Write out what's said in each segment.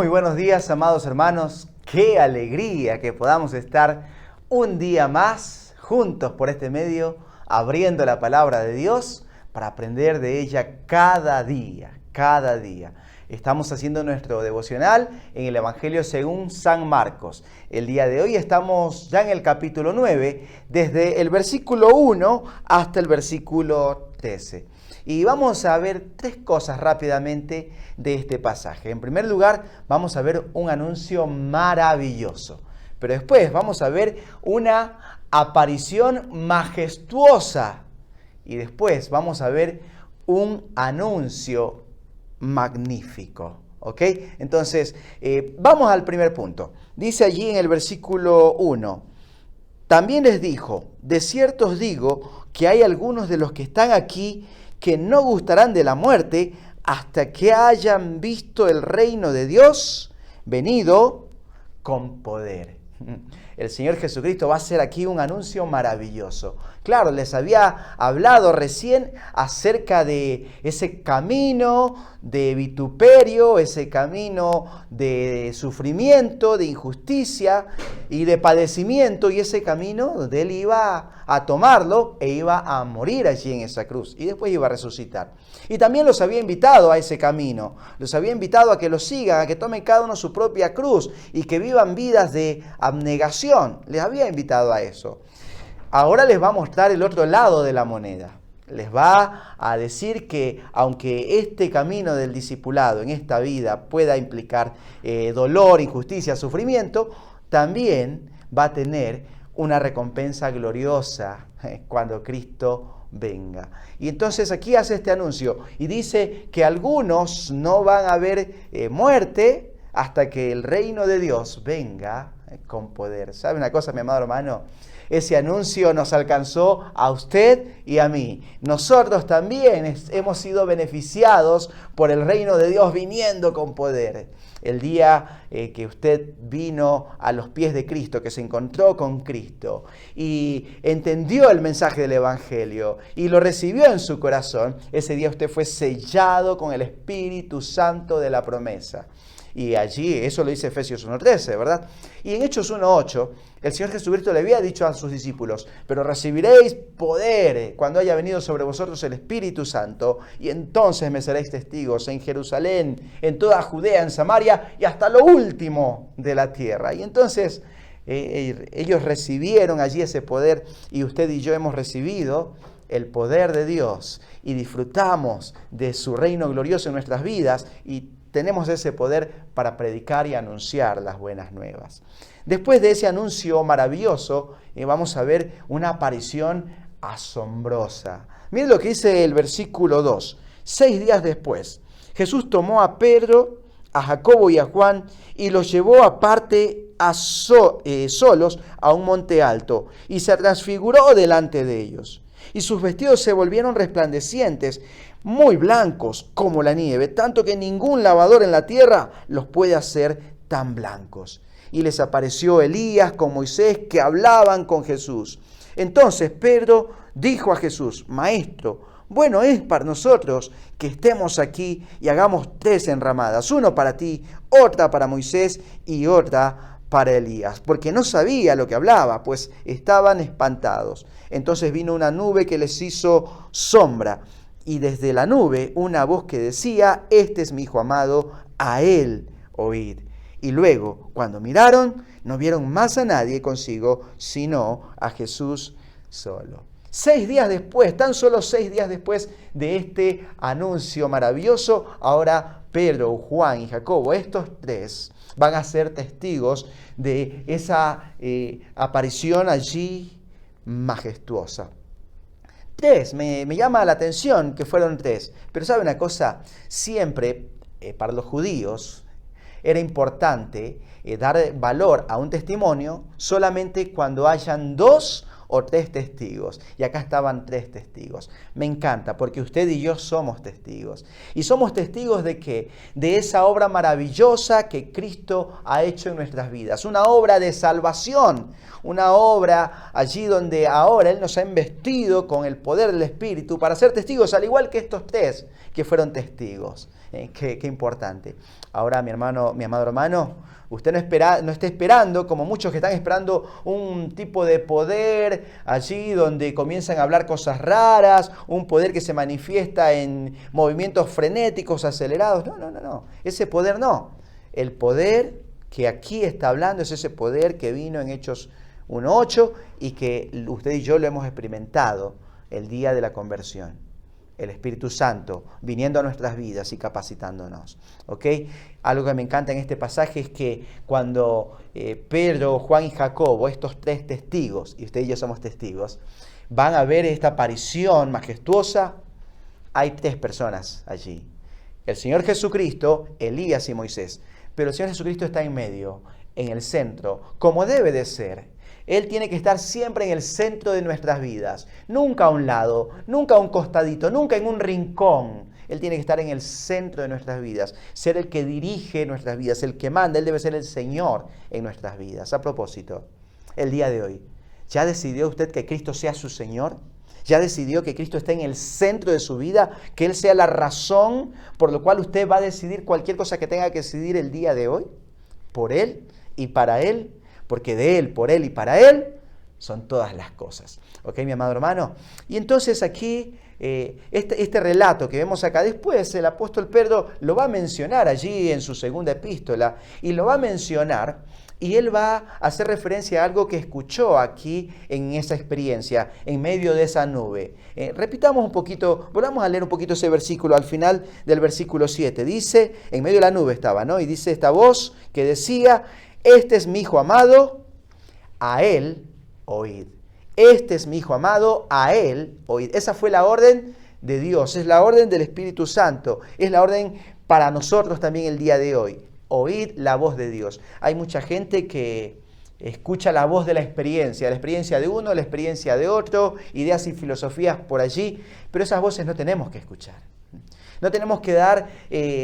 buenos días, amados hermanos. Qué alegría que podamos estar un día más juntos por este medio, abriendo la palabra de Dios para aprender de ella cada día, cada día. Estamos haciendo nuestro devocional en el Evangelio según San Marcos. El día de hoy estamos ya en el capítulo 9, desde el versículo 1 hasta el versículo 13. Y vamos a ver tres cosas rápidamente de este pasaje. En primer lugar, vamos a ver un anuncio maravilloso. Pero después vamos a ver una aparición majestuosa. Y después vamos a ver un anuncio magnífico. ¿Ok? Entonces, vamos al primer punto. Dice allí en el versículo 1. También les dijo, de cierto os digo que hay algunos de los que están aquí que no gustarán de la muerte hasta que hayan visto el reino de Dios venido con poder. El Señor Jesucristo va a hacer aquí un anuncio maravilloso. Claro, les había hablado recién acerca de ese camino de vituperio, ese camino de sufrimiento, de injusticia y de padecimiento, y ese camino donde Él iba a tomarlo e iba a morir allí en esa cruz y después iba a resucitar. Y también los había invitado a ese camino, los había invitado a que lo sigan, a que tomen cada uno su propia cruz y que vivan vidas de abnegación. Les había invitado a eso. Ahora les va a mostrar el otro lado de la moneda. Les va a decir que aunque este camino del discipulado en esta vida pueda implicar dolor, injusticia, sufrimiento, también va a tener una recompensa gloriosa cuando Cristo venga. Y entonces aquí hace este anuncio y dice que algunos no van a ver muerte hasta que el reino de Dios venga con poder. ¿Sabe una cosa, mi amado hermano? Ese anuncio nos alcanzó a usted y a mí. Nosotros también hemos sido beneficiados por el reino de Dios viniendo con poder. El día que usted vino a los pies de Cristo, que se encontró con Cristo y entendió el mensaje del Evangelio y lo recibió en su corazón, ese día usted fue sellado con el Espíritu Santo de la promesa. Y allí, eso lo dice Efesios 1:13, ¿verdad? Y en Hechos 1:8, el Señor Jesucristo le había dicho a sus discípulos, pero recibiréis poder cuando haya venido sobre vosotros el Espíritu Santo, y entonces me seréis testigos en Jerusalén, en toda Judea, en Samaria, y hasta lo último de la tierra. Y entonces ellos recibieron allí ese poder, y usted y yo hemos recibido el poder de Dios, y disfrutamos de su reino glorioso en nuestras vidas, y tenemos ese poder para predicar y anunciar las buenas nuevas. Después de ese anuncio maravilloso, vamos a ver una aparición asombrosa. Miren lo que dice el versículo 2. 6 días después, Jesús tomó a Pedro, a Jacobo y a Juan y los llevó aparte solos a un monte alto y se transfiguró delante de ellos. Y sus vestidos se volvieron resplandecientes, muy blancos como la nieve, tanto que ningún lavador en la tierra los puede hacer tan blancos. Y les apareció Elías con Moisés, que hablaban con Jesús. Entonces Pedro dijo a Jesús: Maestro, bueno es para nosotros que estemos aquí y hagamos 3 enramadas, uno para ti, otra para Moisés y otra para Elías, porque no sabía lo que hablaba, pues estaban espantados. Entonces vino una nube que les hizo sombra, y desde la nube una voz que decía: Este es mi Hijo amado, a él oíd. Y luego, cuando miraron, no vieron más a nadie consigo, sino a Jesús solo. 6 días después, tan solo 6 días después de este anuncio maravilloso, ahora Pedro, Juan y Jacobo, estos 3, van a ser testigos de esa aparición allí majestuosa. 3, me llama la atención que fueron 3, pero ¿sabe una cosa? Siempre para los judíos era importante dar valor a un testimonio solamente cuando hayan 2 o 3 testigos. Y acá estaban 3 testigos. Me encanta porque usted y yo somos testigos. ¿Y somos testigos de qué? De esa obra maravillosa que Cristo ha hecho en nuestras vidas. Una obra de salvación. Una obra allí donde ahora Él nos ha investido con el poder del Espíritu para ser testigos, al igual que estos 3 que fueron testigos. Qué importante. Ahora, mi amado hermano, usted no esté esperando, como muchos que están esperando, un tipo de poder allí donde comienzan a hablar cosas raras, un poder que se manifiesta en movimientos frenéticos, acelerados. No. Ese poder no. El poder que aquí está hablando es ese poder que vino en Hechos 1:8 y que usted y yo lo hemos experimentado el día de la conversión. El Espíritu Santo viniendo a nuestras vidas y capacitándonos. ¿Ok? Algo que me encanta en este pasaje es que cuando Pedro, Juan y Jacobo, estos 3 testigos, y usted y yo somos testigos, van a ver esta aparición majestuosa, hay 3 personas allí. El Señor Jesucristo, Elías y Moisés. Pero el Señor Jesucristo está en medio, en el centro, como debe de ser. Él tiene que estar siempre en el centro de nuestras vidas, nunca a un lado, nunca a un costadito, nunca en un rincón. Él tiene que estar en el centro de nuestras vidas, ser el que dirige nuestras vidas, el que manda. Él debe ser el Señor en nuestras vidas. A propósito, el día de hoy, ¿ya decidió usted que Cristo sea su Señor? ¿Ya decidió que Cristo esté en el centro de su vida? ¿Que Él sea la razón por la cual usted va a decidir cualquier cosa que tenga que decidir el día de hoy? ¿Por Él y para Él? Porque de Él, por Él y para Él son todas las cosas. ¿Ok, mi amado hermano? Y entonces aquí, este relato que vemos acá, después el apóstol Pedro lo va a mencionar allí en su segunda epístola, y lo va a mencionar, y él va a hacer referencia a algo que escuchó aquí en esa experiencia, en medio de esa nube. Repitamos un poquito, volvamos a leer un poquito ese versículo, al final del versículo 7. Dice, en medio de la nube estaba, ¿no? Y dice esta voz que decía: este es mi Hijo amado, a Él oíd. Este es mi Hijo amado, a Él oíd. Esa fue la orden de Dios, es la orden del Espíritu Santo, es la orden para nosotros también el día de hoy. Oíd la voz de Dios. Hay mucha gente que escucha la voz de la experiencia de uno, la experiencia de otro, ideas y filosofías por allí, pero esas voces no tenemos que escuchar. No tenemos que dar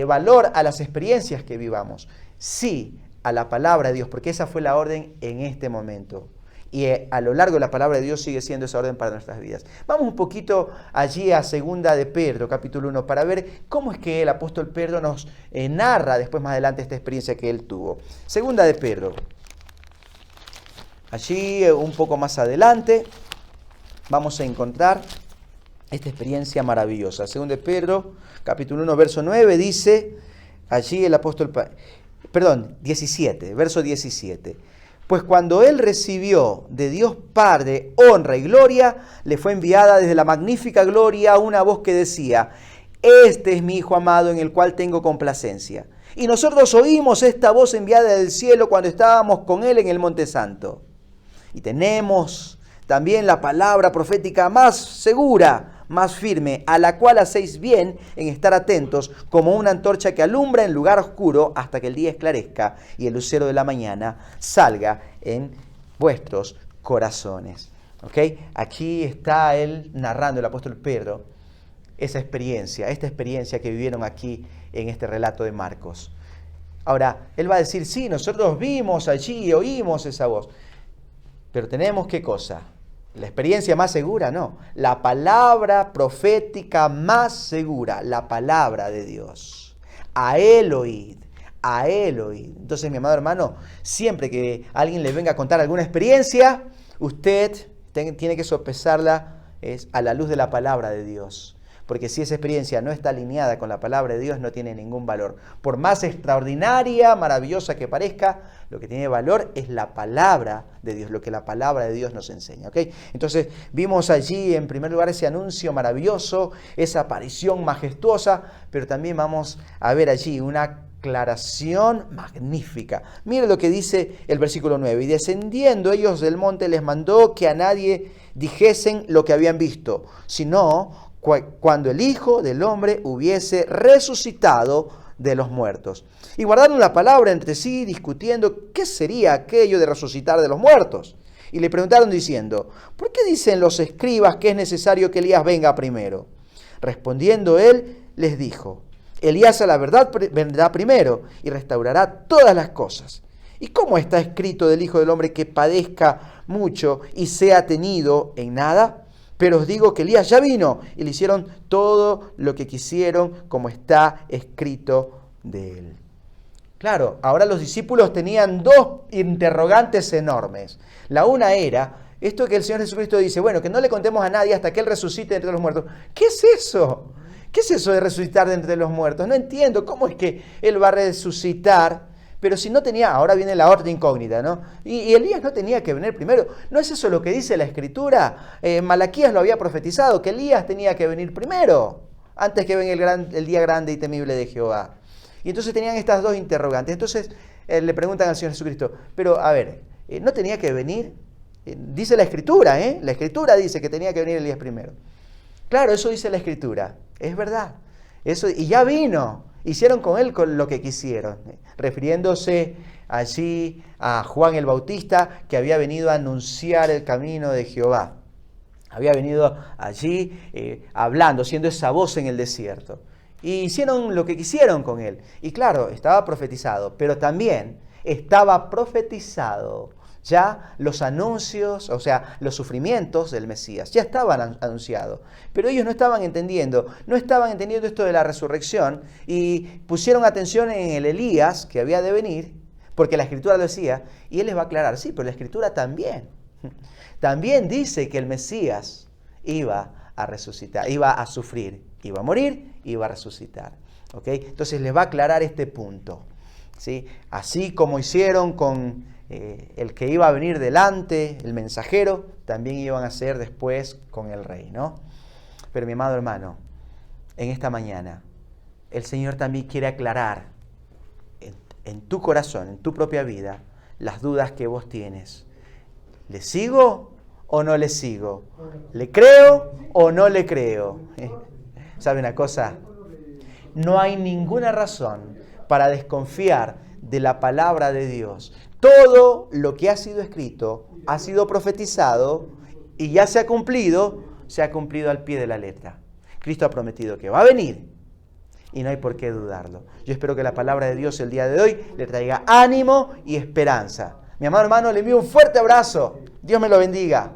valor a las experiencias que vivamos. Sí, a la palabra de Dios, porque esa fue la orden en este momento. Y a lo largo de la palabra de Dios sigue siendo esa orden para nuestras vidas. Vamos un poquito allí a segunda de Pedro, capítulo 1, para ver cómo es que el apóstol Pedro nos narra después más adelante esta experiencia que él tuvo. Segunda de Pedro. Allí un poco más adelante vamos a encontrar esta experiencia maravillosa. Segunda de Pedro, capítulo 1, verso 9, dice allí el apóstol 17, verso 17. Pues cuando él recibió de Dios Padre honra y gloria, le fue enviada desde la magnífica gloria una voz que decía: este es mi Hijo amado en el cual tengo complacencia. Y nosotros oímos esta voz enviada del cielo cuando estábamos con él en el Monte Santo. Y tenemos también la palabra profética más segura, más firme, a la cual hacéis bien en estar atentos, como una antorcha que alumbra en lugar oscuro hasta que el día esclarezca y el lucero de la mañana salga en vuestros corazones. ¿Ok? Aquí está él narrando, el apóstol Pedro, esta experiencia que vivieron aquí en este relato de Marcos. Ahora, él va a decir, sí, nosotros vimos allí, oímos esa voz, pero tenemos ¿qué cosa? La experiencia más segura, no. La palabra profética más segura, la palabra de Dios. A Él oíd, a Él oíd. Entonces, mi amado hermano, siempre que alguien le venga a contar alguna experiencia, usted tiene que sopesarla a la luz de la palabra de Dios. Porque si esa experiencia no está alineada con la palabra de Dios, no tiene ningún valor. Por más extraordinaria, maravillosa que parezca, lo que tiene valor es la palabra de Dios, lo que la palabra de Dios nos enseña. ¿Okay? Entonces vimos allí en primer lugar ese anuncio maravilloso, esa aparición majestuosa, pero también vamos a ver allí una aclaración magnífica. Mire lo que dice el versículo 9. Y descendiendo ellos del monte les mandó que a nadie dijesen lo que habían visto, sino cuando el Hijo del Hombre hubiese resucitado de los muertos. Y guardaron la palabra entre sí, discutiendo qué sería aquello de resucitar de los muertos. Y le preguntaron diciendo, ¿por qué dicen los escribas que es necesario que Elías venga primero? Respondiendo él, les dijo, Elías a la verdad vendrá primero y restaurará todas las cosas. ¿Y cómo está escrito del Hijo del Hombre que padezca mucho y sea tenido en nada? Pero os digo que Elías ya vino y le hicieron todo lo que quisieron, como está escrito de él. Claro, ahora los discípulos tenían dos interrogantes enormes. La una era, esto que el Señor Jesucristo dice, bueno, que no le contemos a nadie hasta que Él resucite de entre los muertos. ¿Qué es eso? ¿Qué es eso de resucitar de entre los muertos? No entiendo cómo es que Él va a resucitar, pero si no tenía, ahora viene la otra incógnita, ¿no? Y Elías no tenía que venir primero. ¿No es eso lo que dice la Escritura? Malaquías lo había profetizado, que Elías tenía que venir primero, antes que venga el día grande y temible de Jehová. Y entonces tenían estas dos interrogantes. Entonces le preguntan al Señor Jesucristo, pero a ver, ¿no tenía que venir? Dice la Escritura, La Escritura dice que tenía que venir Elías primero. Claro, eso dice la Escritura, es verdad. Eso, y ya vino, hicieron con él con lo que quisieron, refiriéndose allí a Juan el Bautista, que había venido a anunciar el camino de Jehová. Había venido allí hablando, siendo esa voz en el desierto. Y hicieron lo que quisieron con él. Y claro, estaba profetizado, pero también estaba profetizado ya los anuncios, o sea, los sufrimientos del Mesías. Ya estaban anunciados. Pero ellos no estaban entendiendo esto de la resurrección y pusieron atención en el Elías que había de venir, porque la Escritura lo decía, y él les va a aclarar, sí, pero la Escritura también. También dice que el Mesías iba a resucitar, iba a sufrir, iba a morir, iba a resucitar. ¿Ok? Entonces les va a aclarar este punto. ¿Sí? Así como hicieron con el que iba a venir delante, el mensajero, también iban a hacer después con el rey, ¿no? Pero mi amado hermano, en esta mañana, el Señor también quiere aclarar en tu corazón, en tu propia vida, las dudas que vos tienes. ¿Le sigo o no le sigo? ¿Le creo o no le creo? ¿Sabe una cosa? No hay ninguna razón para desconfiar de la palabra de Dios. Todo lo que ha sido escrito, ha sido profetizado y ya se ha cumplido al pie de la letra. Cristo ha prometido que va a venir y no hay por qué dudarlo. Yo espero que la palabra de Dios el día de hoy le traiga ánimo y esperanza. Mi amado hermano, le envío un fuerte abrazo. Dios me lo bendiga.